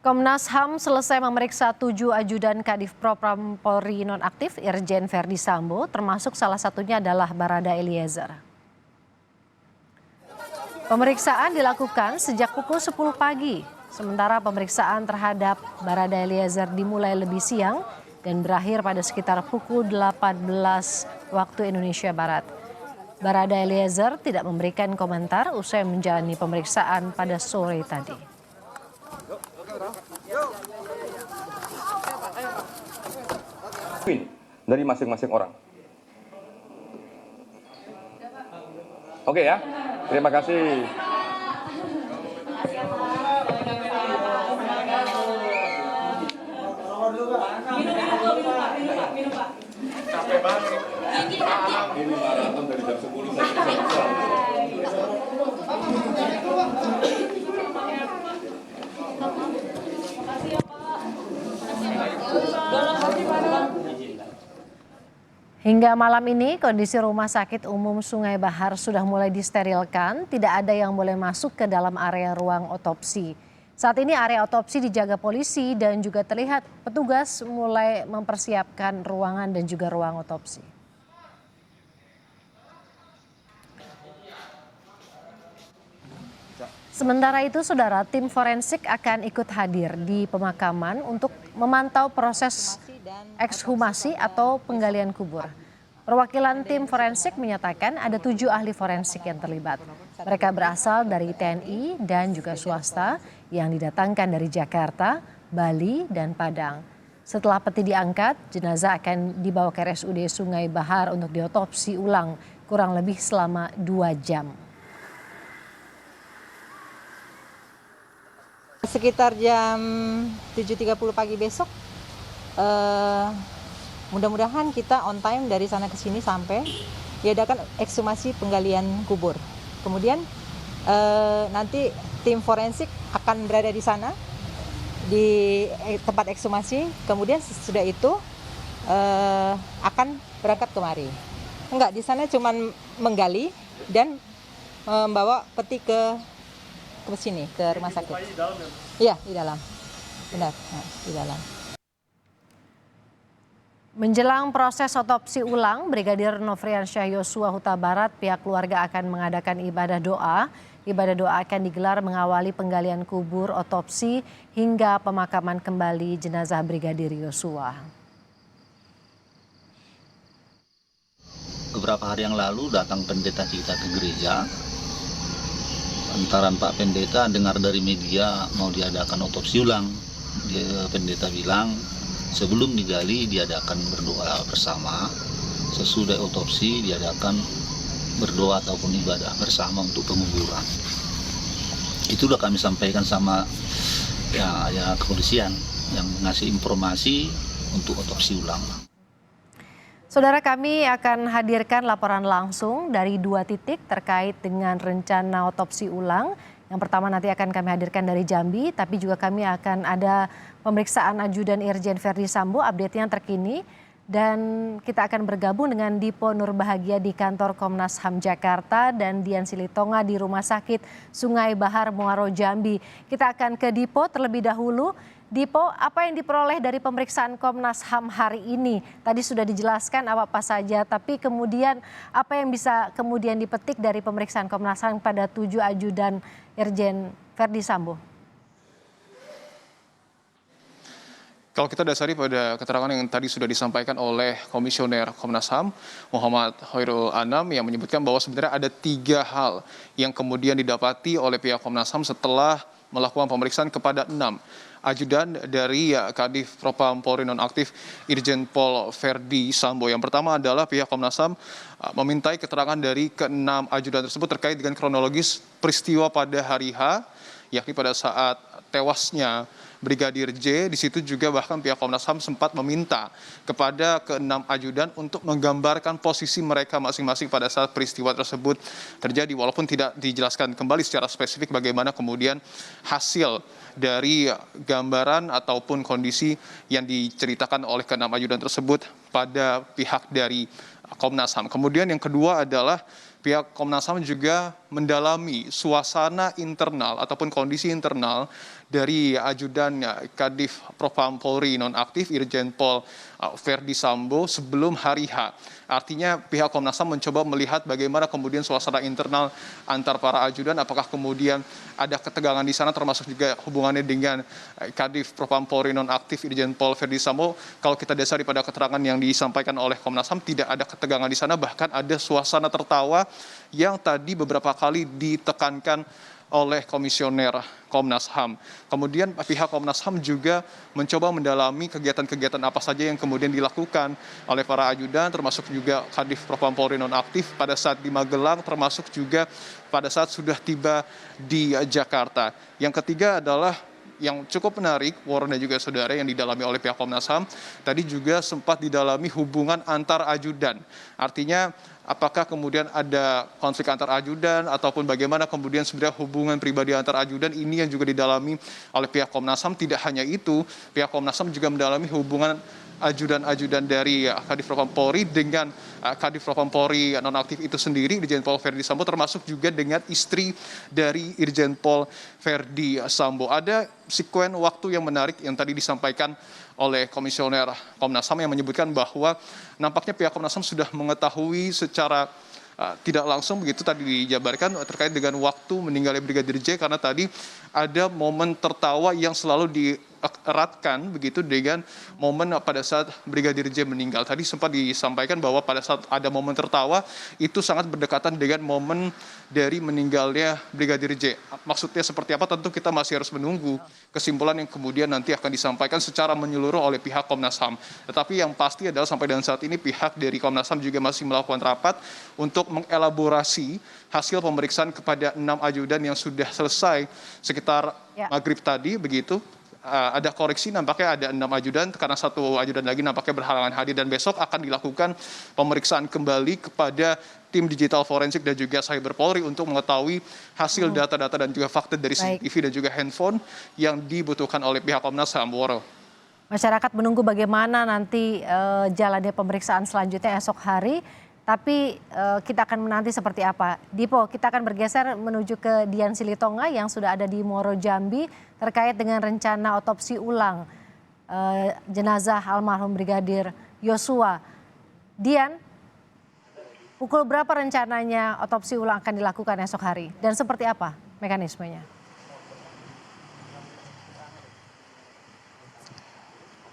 Komnas HAM selesai memeriksa 7 ajudan Kadif Propam Polri nonaktif Irjen Verdi Sambo, termasuk salah satunya adalah Barada Eliezer. Pemeriksaan dilakukan sejak pukul 10 pagi, sementara pemeriksaan terhadap Barada Eliezer dimulai lebih siang dan berakhir pada sekitar pukul 18 waktu Indonesia Barat. Barada Eliezer tidak memberikan komentar usai menjalani pemeriksaan pada sore tadi. Dari masing-masing orang. Oke ya, terima kasih. Capek banget. Ini maraton dari jam 10 sampai jam 11. Hingga malam ini kondisi Rumah Sakit Umum Sungai Bahar sudah mulai disterilkan, tidak ada yang boleh masuk ke dalam area ruang otopsi. Saat ini area otopsi dijaga polisi dan juga terlihat petugas mulai mempersiapkan ruangan dan juga ruang otopsi. Sementara itu, saudara, tim forensik akan ikut hadir di pemakaman untuk memantau proses ekshumasi atau penggalian kubur. Perwakilan tim forensik menyatakan ada 7 ahli forensik yang terlibat. Mereka berasal dari TNI dan juga swasta yang didatangkan dari Jakarta, Bali, dan Padang. Setelah peti diangkat, jenazah akan dibawa ke RSUD Sungai Bahar untuk diotopsi ulang kurang lebih selama 2 jam. Sekitar jam 7.30 pagi besok, mudah-mudahan kita on time dari sana ke sini sampai diadakan ekshumasi penggalian kubur. Kemudian nanti tim forensik akan berada di sana di tempat ekshumasi. Kemudian sesudah itu akan berangkat kemari. Enggak, di sana cuma menggali dan membawa peti ke sini, ke rumah sakit. Iya, di dalam. Benar, di dalam. Menjelang proses otopsi ulang, Brigadir Nofriansyah Yosua Huta Barat, pihak keluarga akan mengadakan ibadah doa. Ibadah doa akan digelar mengawali penggalian kubur, otopsi, hingga pemakaman kembali jenazah Brigadir Yosua. Beberapa hari yang lalu datang pendeta kita ke gereja. Lantaran Pak Pendeta dengar dari media mau diadakan otopsi ulang. Pendeta bilang sebelum digali diadakan berdoa bersama. Sesudah otopsi diadakan berdoa ataupun ibadah bersama untuk penguburan. Itu sudah kami sampaikan sama ya kepolisian yang ngasih informasi untuk otopsi ulang. Saudara, kami akan hadirkan laporan langsung dari 2 titik terkait dengan rencana otopsi ulang. Yang pertama nanti akan kami hadirkan dari Jambi, tapi juga kami akan ada pemeriksaan ajudan Irjen Verdi Sambo, update-nya terkini. Dan kita akan bergabung dengan Dipo Nurbahagia di kantor Komnas HAM Jakarta dan Dian Silitonga di Rumah Sakit Sungai Bahar Muaro Jambi. Kita akan ke Dipo terlebih dahulu. Dipo, apa yang diperoleh dari pemeriksaan Komnas HAM hari ini? Tadi sudah dijelaskan apa saja, tapi kemudian apa yang bisa kemudian dipetik dari pemeriksaan Komnas HAM pada 7 ajudan Irjen Verdi Sambo? Kalau kita dasari pada keterangan yang tadi sudah disampaikan oleh Komisioner Komnas HAM Muhammad Hoirul Anam yang menyebutkan bahwa sebenarnya ada 3 hal yang kemudian didapati oleh pihak Komnas HAM setelah melakukan pemeriksaan kepada 6 ajudan dari Kadif Propam Polri nonaktif Irjen Pol Verdi Sambo. Yang pertama adalah pihak Komnas HAM memintai keterangan dari ke-6 ajudan tersebut terkait dengan kronologis peristiwa pada hari H, yakni pada saat tewasnya Brigadir J. Di situ juga bahkan pihak Komnas HAM sempat meminta kepada ke-6 ajudan untuk menggambarkan posisi mereka masing-masing pada saat peristiwa tersebut terjadi, walaupun tidak dijelaskan kembali secara spesifik bagaimana kemudian hasil dari gambaran ataupun kondisi yang diceritakan oleh ke-6 ajudan tersebut pada pihak dari Komnas HAM. Kemudian yang kedua adalah pihak Komnas HAM juga mendalami suasana internal ataupun kondisi internal dari ajudan Kadif Propam Polri nonaktif Irjen Pol Verdi Sambo sebelum hari H. Artinya pihak Komnas HAM mencoba melihat bagaimana kemudian suasana internal antar para ajudan, apakah kemudian ada ketegangan di sana termasuk juga hubungannya dengan Kadif Propam Polri nonaktif Irjen Pol Verdi Sambo. Kalau kita dasari pada keterangan yang disampaikan oleh Komnas HAM, tidak ada ketegangan di sana, bahkan ada suasana tertawa yang tadi beberapa kali ditekankan oleh komisioner Komnas HAM. Kemudian pihak Komnas HAM juga mencoba mendalami kegiatan-kegiatan apa saja yang kemudian dilakukan oleh para ajudan, termasuk juga Kadif Propam Polri nonaktif pada saat di Magelang, termasuk juga pada saat sudah tiba di Jakarta. Yang ketiga adalah yang cukup menarik, Warren dan juga saudara, yang didalami oleh pihak Komnas HAM, tadi juga sempat didalami hubungan antar ajudan. Artinya apakah kemudian ada konflik antar ajudan ataupun bagaimana kemudian sebenarnya hubungan pribadi antar ajudan, ini yang juga didalami oleh pihak Komnas HAM. Tidak hanya itu, pihak Komnas HAM juga mendalami hubungan ajudan-ajudan dari Kadif Propam Polri dengan Kadif Propam Polri nonaktif itu sendiri, Irjen Pol Verdi Sambo, termasuk juga dengan istri dari Irjen Pol Verdi Sambo. Ada sekuen waktu yang menarik yang tadi disampaikan oleh komisioner Komnas HAM yang menyebutkan bahwa nampaknya pihak Komnas HAM sudah mengetahui secara tidak langsung begitu tadi dijabarkan terkait dengan waktu meninggalnya Brigadir J, karena tadi ada momen tertawa yang selalu dieratkan begitu dengan momen pada saat Brigadir J meninggal. Tadi sempat disampaikan bahwa pada saat ada momen tertawa itu sangat berdekatan dengan momen dari meninggalnya Brigadir J. Maksudnya seperti apa tentu kita masih harus menunggu kesimpulan yang kemudian nanti akan disampaikan secara menyeluruh oleh pihak Komnas HAM. Tetapi yang pasti adalah sampai dengan saat ini pihak dari Komnas HAM juga masih melakukan rapat untuk mengelaborasi hasil pemeriksaan kepada 6 ajudan yang sudah selesai sekitar maghrib tadi begitu. Ada koreksi, nampaknya ada 6 ajudan karena 1 ajudan lagi nampaknya berhalangan hadir, dan besok akan dilakukan pemeriksaan kembali kepada tim digital forensik dan juga cyber Polri untuk mengetahui hasil data-data dan juga fakta dari CCTV dan juga handphone yang dibutuhkan oleh pihak Komnas HAM. Masyarakat menunggu bagaimana nanti jalannya pemeriksaan selanjutnya esok hari. Tapi kita akan menanti seperti apa. Dipo, kita akan bergeser menuju ke Dian Silitonga yang sudah ada di Muaro Jambi terkait dengan rencana otopsi ulang jenazah almarhum Brigadir Yosua. Dian, pukul berapa rencananya otopsi ulang akan dilakukan esok hari? Dan seperti apa mekanismenya?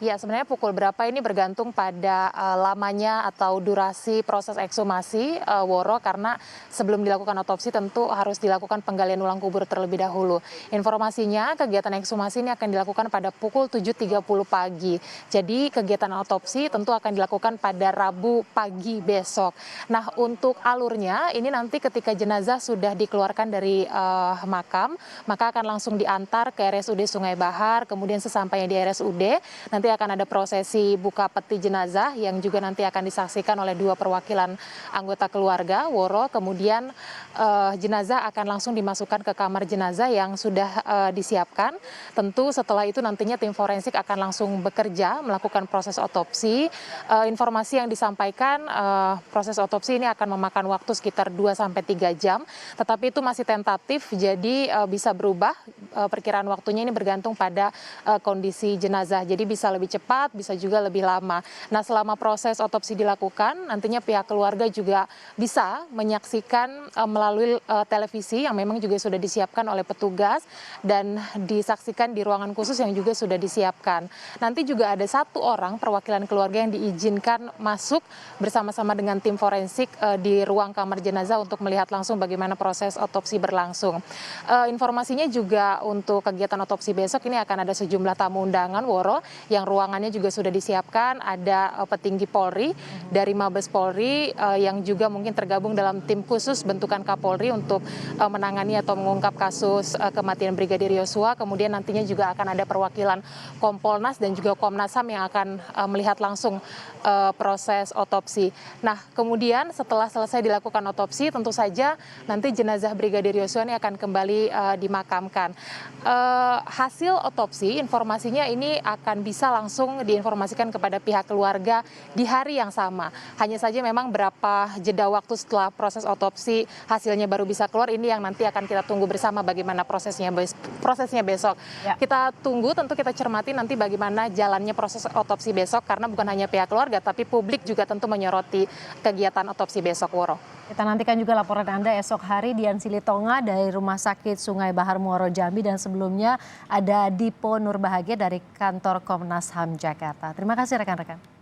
Ya, sebenarnya pukul berapa ini bergantung pada lamanya atau durasi proses ekshumasi, Woro, karena sebelum dilakukan otopsi tentu harus dilakukan penggalian ulang kubur terlebih dahulu. Informasinya kegiatan ekshumasi ini akan dilakukan pada pukul 7.30 pagi. Jadi kegiatan otopsi tentu akan dilakukan pada Rabu pagi besok. Nah, untuk alurnya ini nanti ketika jenazah sudah dikeluarkan dari makam, maka akan langsung diantar ke RSUD Sungai Bahar, kemudian sesampainya di RSUD nanti akan ada prosesi buka peti jenazah yang juga nanti akan disaksikan oleh 2 perwakilan anggota keluarga, Woro. Kemudian jenazah akan langsung dimasukkan ke kamar jenazah yang sudah disiapkan. Tentu setelah itu nantinya tim forensik akan langsung bekerja melakukan proses otopsi. Informasi yang disampaikan proses otopsi ini akan memakan waktu sekitar 2-3 jam, tetapi itu masih tentatif, jadi bisa berubah. Perkiraan waktunya ini bergantung pada kondisi jenazah. Jadi bisa lebih cepat, bisa juga lebih lama. Nah, selama proses otopsi dilakukan, nantinya pihak keluarga juga bisa menyaksikan melalui televisi yang memang juga sudah disiapkan oleh petugas dan disaksikan di ruangan khusus yang juga sudah disiapkan. Nanti juga ada 1 orang perwakilan keluarga yang diizinkan masuk bersama-sama dengan tim forensik di ruang kamar jenazah untuk melihat langsung bagaimana proses otopsi berlangsung. Informasinya juga untuk kegiatan otopsi besok ini akan ada sejumlah tamu undangan, Woro, yang ruangannya juga sudah disiapkan. Ada petinggi Polri dari Mabes Polri yang juga mungkin tergabung dalam tim khusus bentukan Kapolri untuk menangani atau mengungkap kasus kematian Brigadir Yosua. Kemudian nantinya juga akan ada perwakilan Kompolnas dan juga Komnas HAM yang akan melihat langsung proses otopsi. Nah, kemudian setelah selesai dilakukan otopsi, tentu saja nanti jenazah Brigadir Yosua ini akan kembali dimakamkan. Hasil otopsi informasinya ini akan bisa langsung diinformasikan kepada pihak keluarga di hari yang sama. Hanya saja memang berapa jeda waktu setelah proses otopsi hasilnya baru bisa keluar, ini yang nanti akan kita tunggu bersama bagaimana prosesnya besok. Ya. Kita tunggu, tentu kita cermati nanti bagaimana jalannya proses otopsi besok, karena bukan hanya pihak keluarga tapi publik juga tentu menyoroti kegiatan otopsi besok, Woro. Kita nantikan juga laporan Anda esok hari. Dian Silitonga dari Rumah Sakit Sungai Bahar Muaro Jambi, dan sebelumnya ada Dipo Nurbahagia dari kantor Komnas HAM Jakarta. Terima kasih rekan-rekan.